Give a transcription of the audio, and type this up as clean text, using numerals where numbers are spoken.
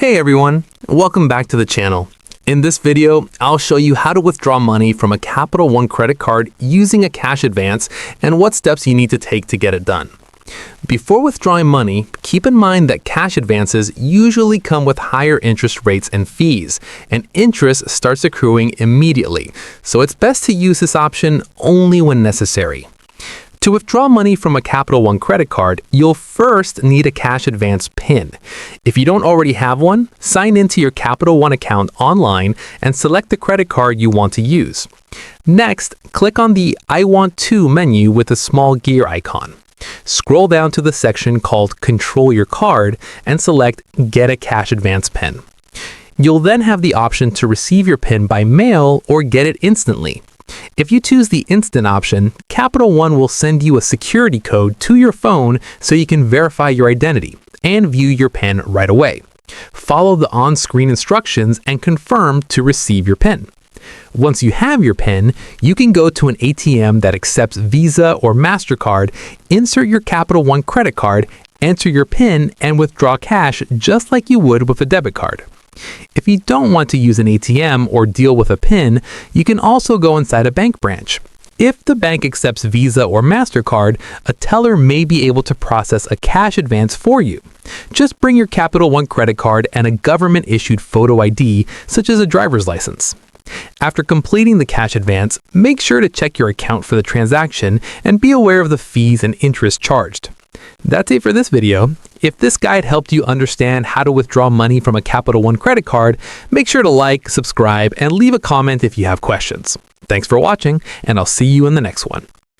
Hey everyone, welcome back to the channel. In this video, I'll show you how to withdraw money from a Capital One credit card using a cash advance and what steps you need to take to get it done. Before withdrawing money, keep in mind that cash advances usually come with higher interest rates and fees, and interest starts accruing immediately, so it's best to use this option only when necessary. To withdraw money from a Capital One credit card, you'll first need a cash advance PIN. If you don't already have one, sign into your Capital One account online and select the credit card you want to use. Next, click on the I Want To menu with a small gear icon. Scroll down to the section called Control Your Card and select Get a Cash Advance PIN. You'll then have the option to receive your PIN by mail or get it instantly. If you choose the instant option, Capital One will send you a security code to your phone so you can verify your identity and view your PIN right away. Follow the on-screen instructions and confirm to receive your PIN. Once you have your PIN, you can go to an ATM that accepts Visa or MasterCard, insert your Capital One credit card, enter your PIN, and withdraw cash just like you would with a debit card. If you don't want to use an ATM or deal with a PIN, you can also go inside a bank branch. If the bank accepts Visa or MasterCard, a teller may be able to process a cash advance for you. Just bring your Capital One credit card and a government-issued photo ID, such as a driver's license. After completing the cash advance, make sure to check your account for the transaction and be aware of the fees and interest charged. That's it for this video. If this guide helped you understand how to withdraw money from a Capital One credit card, make sure to like, subscribe, and leave a comment if you have questions. Thanks for watching, and I'll see you in the next one.